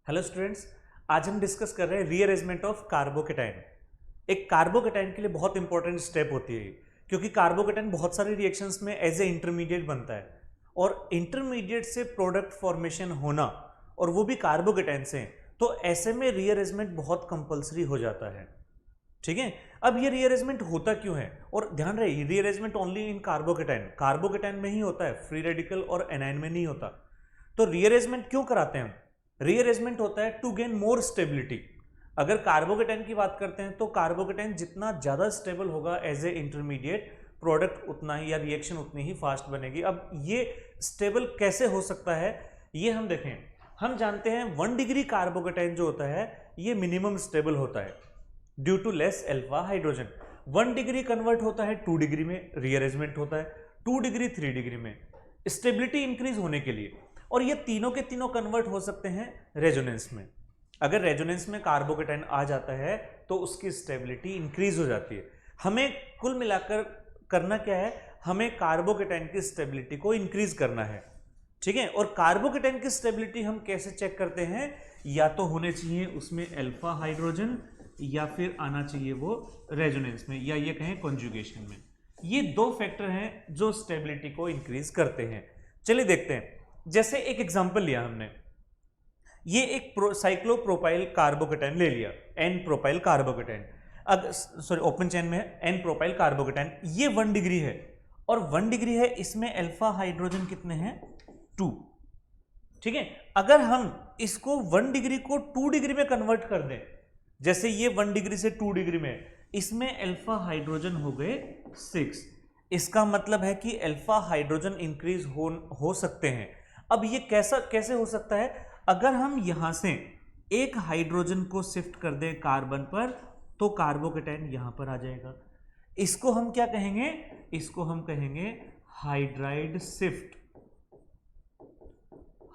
Hello students, आज हम discuss कर रहे हैं रीअरेंजमेंट ऑफ कार्बोकेटाइन। एक कार्बोकेटाइन के लिए बहुत इंपॉर्टेंट स्टेप होती है क्योंकि कार्बोकेटाइन बहुत सारे रिएक्शंस में एज ए इंटरमीडिएट बनता है और इंटरमीडिएट से प्रोडक्ट फॉर्मेशन होना और वो भी कार्बोकेटाइन से, तो ऐसे में रीअरेंजमेंट बहुत कंपलसरी हो जाता है। ठीक है, अब ये रीअरेंजमेंट होता क्यों है? और ध्यान रहे, rearrangement only in carbocation, carbocation में ही होता है, फ्री रेडिकल और एनायन में नहीं होता। तो रीअरेंजमेंट क्यों कराते हैं हम? रीअरेंजमेंट होता है टू गेन मोर स्टेबिलिटी। अगर कार्बोकेटाइन की बात करते हैं तो कार्बोकेटाइन जितना ज्यादा स्टेबल होगा एज ए इंटरमीडिएट, प्रोडक्ट उतना ही या रिएक्शन उतनी ही फास्ट बनेगी। अब ये स्टेबल कैसे हो सकता है ये हम देखें। हम जानते हैं 1 डिग्री कार्बोकेटाइन जो होता है ये मिनिमम स्टेबल होता है due to less alpha hydrogen. 1 degree convert होता है 2 डिग्री में, रीअरेंजमेंट होता है 2 डिग्री 3 डिग्री में स्टेबिलिटी इंक्रीज होने के लिए। और ये तीनों के तीनों कन्वर्ट हो सकते हैं रेजोनेंस में। अगर रेजोनेंस में कार्बोकेटाइन आ जाता है तो उसकी स्टेबिलिटी इंक्रीज हो जाती है। हमें कुल मिलाकर करना क्या है? हमें कार्बोकेटाइन की स्टेबिलिटी को इंक्रीज करना है। ठीक है, और कार्बोकेटाइन की स्टेबिलिटी हम कैसे चेक करते हैं? या तो होने चाहिए उसमें अल्फा हाइड्रोजन या फिर आना चाहिए वो रेजोनेंस में, या ये कहें कॉन्जुगेशन में। ये दो फैक्टर हैं जो स्टेबिलिटी को इंक्रीज करते हैं। चलिए देखते हैं। जैसे एक एग्जांपल लिया हमने, ये एक साइक्लोप्रोपाइल कार्बोकेटाइन ले लिया, एन प्रोपाइल कार्बोकेटाइन। अब सॉरी, ओपन चेन में है एन प्रोपाइल कार्बोकेटाइन। ये 1 डिग्री है और 1 डिग्री है, इसमें अल्फा हाइड्रोजन कितने हैं? 2। ठीक है, अगर हम इसको 1 डिग्री को 2 डिग्री में कन्वर्ट कर दें, जैसे ये 1 डिग्री से 2 डिग्री में, इसमें अल्फा हाइड्रोजन हो गए 6। इसका मतलब है कि अल्फा हाइड्रोजन इंक्रीज हो सकते हैं। अब ये कैसे हो सकता है? अगर हम यहां से एक हाइड्रोजन को शिफ्ट कर दें कार्बन पर तो कार्बोकेटाइन यहां पर आ जाएगा। इसको हम क्या कहेंगे? इसको हम कहेंगे हाइड्राइड शिफ्ट।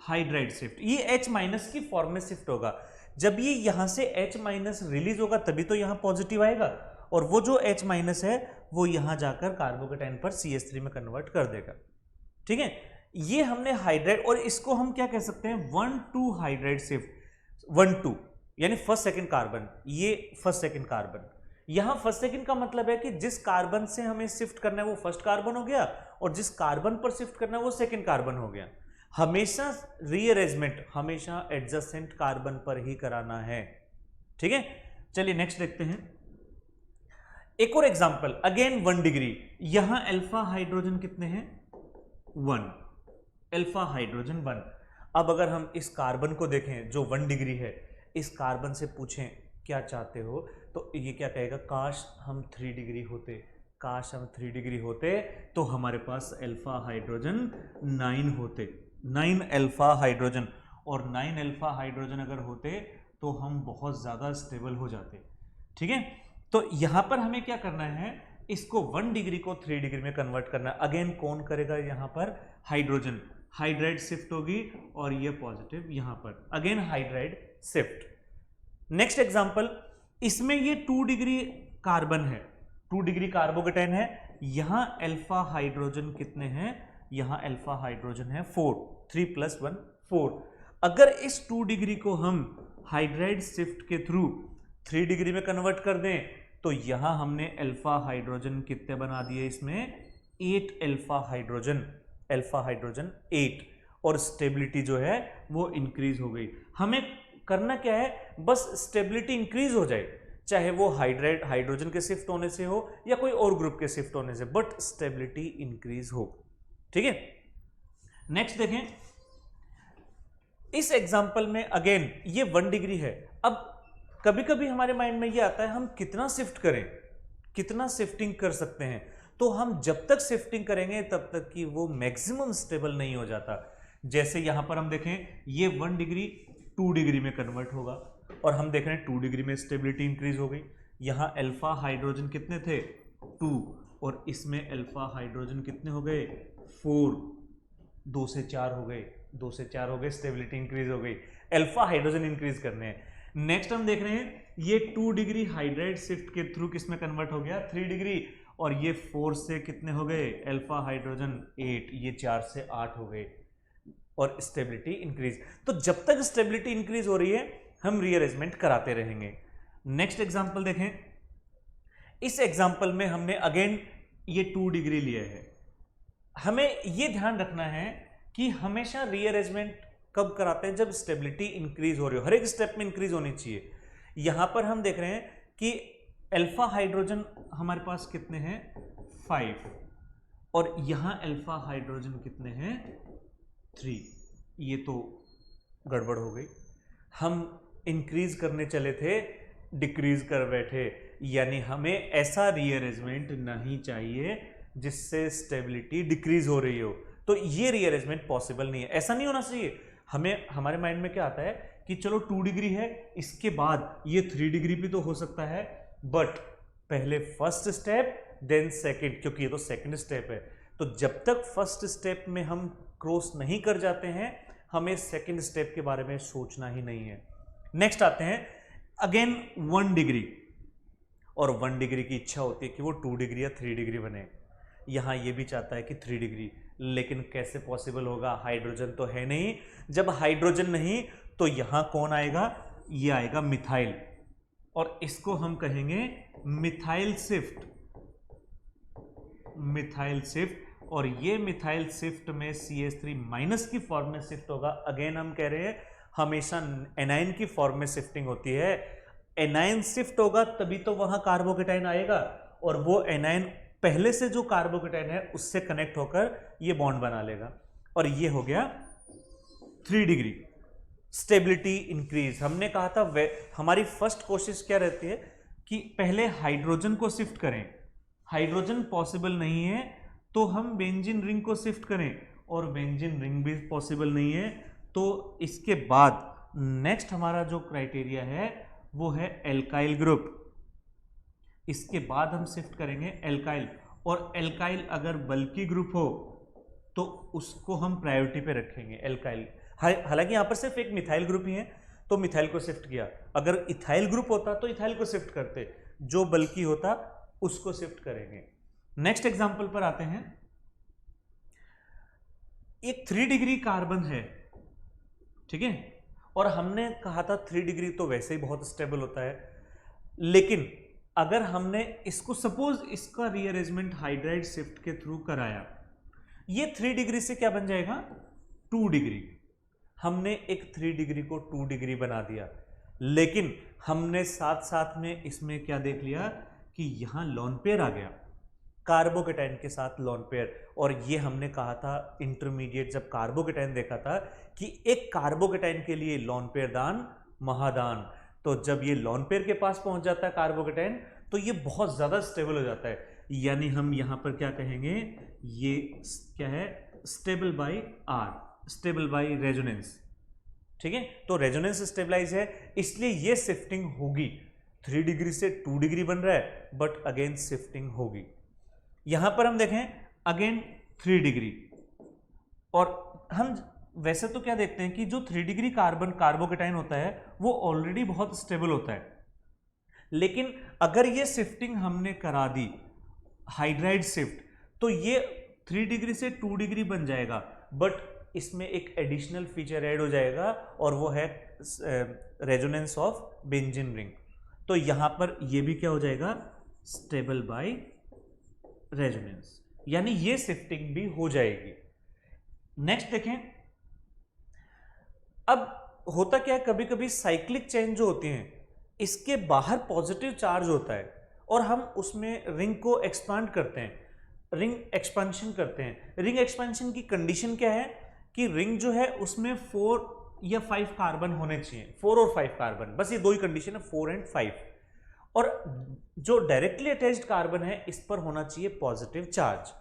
हाइड्राइड शिफ्ट, ये H माइनस की फॉर्म में शिफ्ट होगा। जब ये यहां से H माइनस रिलीज होगा तभी तो यहां पॉजिटिव आएगा, और वो जो H माइनस है वो यहां जाकर कार्बोकेटाइन पर CH3 में कन्वर्ट कर देगा। ठीक है, ये हमने हाइड्राइड, और इसको हम क्या कह सकते हैं? 1-2 हाइड्राइड शिफ्ट। 1-2 यानी फर्स्ट सेकंड कार्बन, ये फर्स्ट सेकंड कार्बन। यहां फर्स्ट सेकंड का मतलब है कि जिस कार्बन से हमें शिफ्ट करना है वो फर्स्ट कार्बन हो गया, और जिस कार्बन पर शिफ्ट करना है वो सेकंड कार्बन हो गया। हमेशा रीअरेंजमेंट हमेशा एडजेसेंट कार्बन पर ही कराना है। ठीक है, चलिए नेक्स्ट देखते हैं। एक और एग्जांपल, अगेन 1 डिग्री। यहां अल्फा हाइड्रोजन कितने हैं? 1। Alpha hydrogen 1। अब अगर हम इस कार्बन को देखें जो 1 डिग्री है, इस कार्बन से पूछें क्या चाहते हो, तो ये क्या कहेगा? काश हम 3 डिग्री होते, काश हम 3 डिग्री होते तो हमारे पास अल्फा हाइड्रोजन 9 होते, 9 अल्फा हाइड्रोजन। और 9 अल्फा हाइड्रोजन अगर होते तो हम बहुत ज़्यादा स्टेबल हो जाते। ठीक है, तो यहां पर हमें क्या करना है? इसको 1 डिग्री को 3 डिग्री में कन्वर्ट करना। अगेन कौन करेगा? यहां पर हाइड्रोजन, हाइड्राइड शिफ्ट होगी और ये पॉजिटिव यहां पर, again hydride shift. Next example, इसमें ये 2 डिग्री कार्बन है, 2 डिग्री कार्बोकेटाइन है। यहां अल्फा हाइड्रोजन कितने हैं? यहां अल्फा हाइड्रोजन है 4, 3 + 1 4। अगर इस 2 डिग्री को हम हाइड्राइड शिफ्ट के थ्रू 3 डिग्री में कन्वर्ट कर दें तो यहां हमने अल्फा हाइड्रोजन कितने बना दिए? इसमें 8 अल्फा हाइड्रोजन, अल्फा हाइड्रोजन 8, और स्टेबिलिटी जो है वो इंक्रीज हो गई। हमें करना क्या है? बस स्टेबिलिटी इंक्रीज हो जाए, चाहे वो हाइड्राइड हाइड्रोजन के शिफ्ट होने से हो या कोई और ग्रुप के शिफ्ट होने से, बट स्टेबिलिटी इंक्रीज हो। ठीक है, नेक्स्ट देखें। इस एग्जांपल में अगेन ये 1 डिग्री है। अब कभी कभी हमारे माइंड में ये आता है हम कितना शिफ्ट करें, कितना शिफ्टिंग कर सकते हैं। तो हम जब तक शिफ्टिंग करेंगे तब तक कि वो मैक्सिमम स्टेबल नहीं हो जाता। जैसे यहां पर हम देखें, ये 1 डिग्री 2 डिग्री में कन्वर्ट होगा और हम देख रहे हैं 2 डिग्री में स्टेबिलिटी इंक्रीज हो गई। यहां अल्फा हाइड्रोजन कितने थे? 2, और इसमें अल्फा हाइड्रोजन कितने हो गए? 4, 2 से 4 हो गए, 2 से 4 हो गए, स्टेबिलिटी इंक्रीज हो गई। अल्फा हाइड्रोजन इंक्रीज करने हैं। नेक्स्ट हम देख रहे हैं, ये 2 डिग्री हाइड्राइड शिफ्ट के थ्रू किस में कन्वर्ट हो गया? 3 डिग्री, और ये 4 से कितने हो गए? अल्फा हाइड्रोजन 8, ये 4 से 8 हो गए। और स्टेबिलिटी इंक्रीज। तो जब तक स्टेबिलिटी इंक्रीज हो रही है हम रीअरेंजमेंट कराते रहेंगे। नेक्स्ट एग्जांपल देखें। इस एग्जांपल में हमने अगेन ये 2 डिग्री लिया है। हमें ये ध्यान रखना है कि हमेशा रीअरेंजमेंट कब कराते हैं, जब स्टेबिलिटी इंक्रीज हो रही हो, हर एक स्टेप में इंक्रीज होनी चाहिए। यहां पर हम देख रहे हैं कि अल्फा हाइड्रोजन हमारे पास कितने हैं 5 और यहां अल्फा हाइड्रोजन कितने हैं 3। ये तो गड़बड़ हो गई, हम इंक्रीज करने चले थे डिक्रीज कर बैठे, यानी हमें ऐसा रीअरेंजमेंट नहीं चाहिए जिससे स्टेबिलिटी डिक्रीज हो रही हो। तो ये रीअरेंजमेंट पॉसिबल नहीं है, ऐसा नहीं होना चाहिए। हमें हमारे माइंड में क्या आता है कि चलो 2 डिग्री है, इसके बाद ये 3 डिग्री भी तो हो सकता है, बट पहले फर्स्ट स्टेप देन सेकंड, क्योंकि ये तो सेकंड स्टेप है। तो जब तक फर्स्ट स्टेप में हम क्रॉस नहीं कर जाते हैं हमें सेकंड स्टेप के बारे में सोचना ही नहीं है। नेक्स्ट आते हैं अगेन 1 डिग्री, और 1 डिग्री की इच्छा होती है कि वो 2 डिग्री या 3 डिग्री बने। यहाँ ये भी चाहता है कि 3 डिग्री, लेकिन कैसे पॉसिबल होगा, हाइड्रोजन तो है नहीं। जब हाइड्रोजन नहीं तो यहाँ कौन आएगा, ये आएगा मिथाइल, और इसको हम कहेंगे मिथाइल शिफ्ट। मिथाइल शिफ्ट, और ये मिथाइल शिफ्ट में CH3 माइनस की फॉर्म में शिफ्ट होगा। अगेन हम कह रहे हैं हमेशा एनाइन की फॉर्म में शिफ्टिंग होती है। एनाइन शिफ्ट होगा तभी तो वहां कार्बोकेटाइन आएगा, और वो एनाइन पहले से जो कार्बोकेटाइन है उससे कनेक्ट होकर ये बॉन्ड बना लेगा, और ये हो गया 3 डिग्री। स्टेबिलिटी इंक्रीज, हमने कहा था हमारी फर्स्ट कोशिश क्या रहती है कि पहले हाइड्रोजन को शिफ्ट करें, हाइड्रोजन पॉसिबल नहीं है तो हम बेंजीन रिंग को शिफ्ट करें, और बेंजीन रिंग भी पॉसिबल नहीं है तो इसके बाद नेक्स्ट हमारा जो क्राइटेरिया है वो है एल्काइल ग्रुप। इसके बाद हम शिफ्ट करेंगे एल्काइल, और एल्काइल अगर बल्की ग्रुप हो तो उसको हम प्रायोरिटी पे रखेंगे एल्काइल। हालांकि यहां पर सिर्फ एक मिथाइल ग्रुप ही है तो मिथाइल को शिफ्ट किया, अगर इथाइल ग्रुप होता तो इथाइल को शिफ्ट करते, जो बल्की होता उसको शिफ्ट करेंगे। नेक्स्ट एग्जांपल पर आते हैं। एक 3 डिग्री कार्बन है, ठीक है, और हमने कहा था 3 डिग्री तो वैसे ही बहुत स्टेबल होता है, लेकिन अगर हमने इसको सपोज इसका रीअरेंजमेंट हाइड्राइड शिफ्ट के थ्रू कराया, ये 3 डिग्री से क्या बन जाएगा 2 डिग्री। हमने एक 3 डिग्री को 2 डिग्री बना दिया, लेकिन हमने साथ साथ में इसमें क्या देख लिया कि यहां लोन पेयर आ गया कार्बोकेटाइन के साथ लोन पेयर। और ये हमने कहा था इंटरमीडिएट जब कार्बोकेटाइन देखा था कि एक कार्बोकेटाइन के लिए लोन पेयर दान महादान। तो जब ये लोन पेयर के पास पहुंच जाता है कार्बोकेटाइन तो ये बहुत ज्यादा स्टेबल हो जाता है, यानी हम यहां पर क्या कहेंगे, ये क्या है stable by R, stable by resonance, ठीक है। तो रेजोनेंस स्टेबलाइज है, इसलिए ये शिफ्टिंग होगी। 3 डिग्री से 2 डिग्री बन रहा है बट अगेन शिफ्टिंग होगी। यहां पर हम देखें अगेन 3 डिग्री, और हम वैसे तो क्या देखते हैं कि जो 3 डिग्री कार्बन कार्बोकेटाइन होता है वो ऑलरेडी बहुत स्टेबल होता है, लेकिन अगर ये शिफ्टिंग हमने करा दी हाइड्राइड शिफ्ट तो ये 3 डिग्री से 2 डिग्री बन जाएगा, बट इसमें एक एडिशनल फीचर ऐड हो जाएगा और वो है रेजोनेंस ऑफ बेंजीन रिंग। तो यहां पर ये भी क्या हो जाएगा स्टेबल बाय रेजोनेंस, यानी ये शिफ्टिंग भी हो जाएगी। नेक्स्ट देखें, अब होता क्या है कभी कभी साइक्लिक चेन जो होती हैं इसके बाहर पॉजिटिव चार्ज होता है और हम उसमें रिंग को एक्सपांड करते हैं, रिंग एक्सपेंशन करते हैं। रिंग एक्सपेंशन की कंडीशन क्या है कि रिंग जो है उसमें 4 या 5 कार्बन होने चाहिए, 4 और 5 कार्बन, बस ये दो ही कंडीशन है 4 और 5। और जो डायरेक्टली अटैच्ड कार्बन है इस पर होना चाहिए पॉजिटिव चार्ज।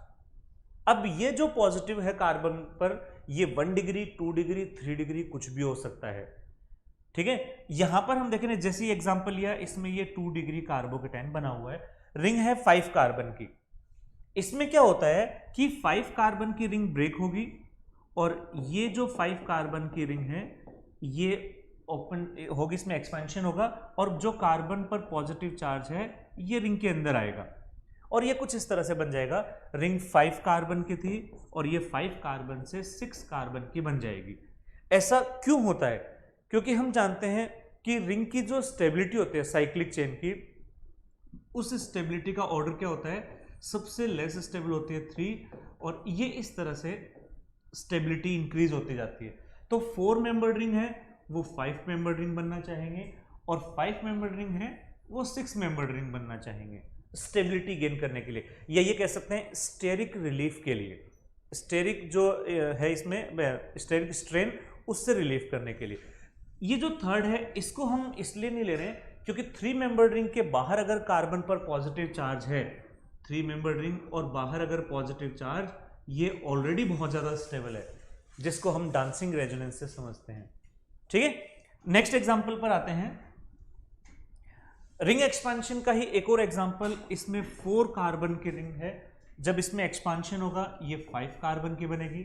अब ये जो पॉजिटिव है कार्बन पर ये 1 डिग्री 2 डिग्री 3 डिग्री कुछ भी हो सकता है, ठीक है। यहां पर हम देखें जैसे ही एग्जांपल लिया, इसमें ये 2 डिग्री कार्बोकेटाइन बना हुआ है, रिंग है 5 कार्बन की। इसमें क्या होता है कि 5 कार्बन की रिंग ब्रेक होगी और ये जो 5 कार्बन की रिंग है ये ओपन होगी, इसमें एक्सपेंशन होगा और जो कार्बन पर पॉजिटिव चार्ज है ये रिंग के अंदर आएगा और ये कुछ इस तरह से बन जाएगा। रिंग 5 कार्बन की थी और ये 5 कार्बन से 6 कार्बन की बन जाएगी। ऐसा क्यों होता है? क्योंकि हम जानते हैं कि रिंग की जो स्टेबिलिटी होती है साइक्लिक चेन की, उस स्टेबिलिटी का ऑर्डर क्या होता है? सबसे लेस स्टेबल होती है 3 और ये इस तरह से स्टेबिलिटी इंक्रीज होती जाती है। तो 4 मेंबर रिंग है वो 5 मेंबर रिंग बनना चाहेंगे और 5 मेंबर रिंग है वो 6 मेंबर रिंग बनना चाहेंगे स्टेबिलिटी गेन करने के लिए, या ये कह सकते हैं स्टेरिक रिलीफ के लिए। स्टेरिक जो है इसमें स्टेरिक स्ट्रेन, उससे रिलीफ करने के लिए। ये जो थर्ड है इसको हम इसलिए नहीं ले रहे हैं क्योंकि 3 मेंबर रिंग के बाहर अगर कार्बन पर पॉजिटिव चार्ज है, 3 मेंबर रिंग और बाहर अगर पॉजिटिव चार्ज, ये ऑलरेडी बहुत ज़्यादा स्टेबल है, जिसको हम डांसिंग रेजोनेंस से समझते हैं। ठीक है, नेक्स्ट एग्जांपल पर आते हैं। रिंग एक्सपांशन का ही एक और एग्जांपल, इसमें 4 कार्बन की रिंग है। जब इसमें एक्सपांशन होगा ये 5 कार्बन की बनेगी।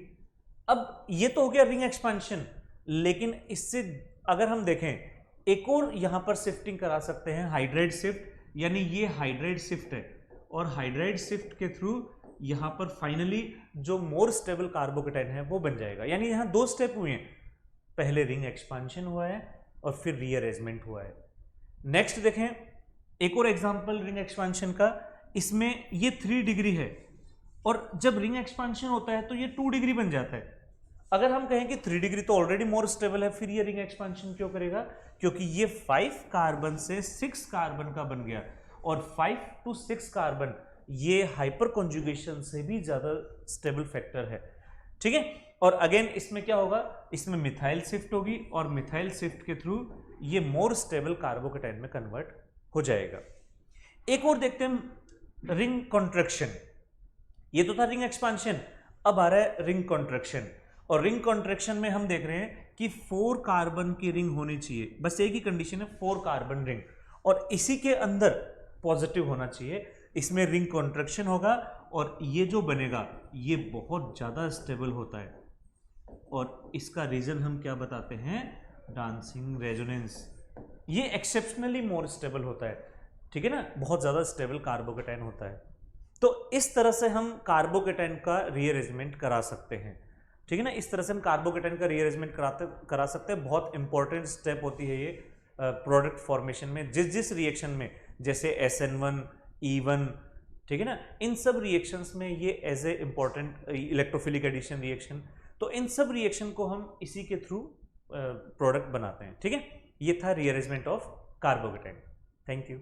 अब ये तो हो गया रिंग एक्सपांशन, लेकिन इससे अगर हम देखें एक और यहां पर शिफ्टिंग करा सकते हैं, हाइड्राइड शिफ्ट, यानी ये हाइड्राइड शिफ्ट है और हाइड्राइड शिफ्ट के थ्रू यहां पर फाइनली जो मोर स्टेबल कार्बोकेटाइन है वो बन जाएगा। यानी यहां 2 स्टेप हुए हैं, पहले रिंग एक्सपांशन हुआ है और फिर रीअरेंजमेंट हुआ है। नेक्स्ट देखें एक और एग्जांपल रिंग एक्सपांशन का, इसमें ये 3 डिग्री है और जब रिंग एक्सपांशन होता है तो ये 2 डिग्री बन जाता है। अगर हम कहें कि 3 डिग्री तो ऑलरेडी मोर स्टेबल है, फिर ये रिंग एक्सपांशन क्यों करेगा? क्योंकि ये 5 कार्बन से 6 कार्बन का बन गया और 5 to 6 कार्बन ये हाइपर कॉन्जुगेशन से भी ज्यादा स्टेबल फैक्टर है। ठीक है, और अगेन इसमें क्या होगा? इसमें मिथाइल शिफ्ट होगी और मिथाइल शिफ्ट के थ्रू ये मोर स्टेबल कार्बोकेटाइन में कन्वर्ट हो जाएगा। एक और देखते हैं रिंग कॉन्ट्रैक्शन। ये तो था रिंग एक्सपांशन, अब आ रहा है रिंग कॉन्ट्रैक्शन। और रिंग कॉन्ट्रैक्शन में हम देख रहे हैं कि 4 कार्बन की रिंग होनी चाहिए, बस एक ही कंडीशन है, 4 कार्बन रिंग, और इसी के अंदर पॉजिटिव होना चाहिए। इसमें रिंग कॉन्ट्रैक्शन होगा और ये जो बनेगा ये बहुत ज़्यादा स्टेबल होता है और इसका रीज़न हम क्या बताते हैं? Dancing resonance. ये एक्सेप्शनली मोर स्टेबल होता है, ठीक है ना, बहुत ज़्यादा स्टेबल कार्बोकेटाइन होता है। तो इस तरह से हम कार्बोकेटाइन का रीअरेंजमेंट करा सकते हैं। ठीक है ना, इस तरह से हम कार्बोकेटाइन का रीअरेंजमेंट करा सकते हैं। बहुत इंपॉर्टेंट स्टेप होती है ये प्रोडक्ट फॉर्मेशन में। जिस रिएक्शन में, जैसे SN1, E1, ठीक है ना, इन सब रिएक्शंस में ये as a important electrophilic addition reaction, तो इन सब रिएक्शन को हम इसी के थ्रू प्रोडक्ट बनाते हैं। ठीक है, ये था rearrangement of carbocation. Thank you.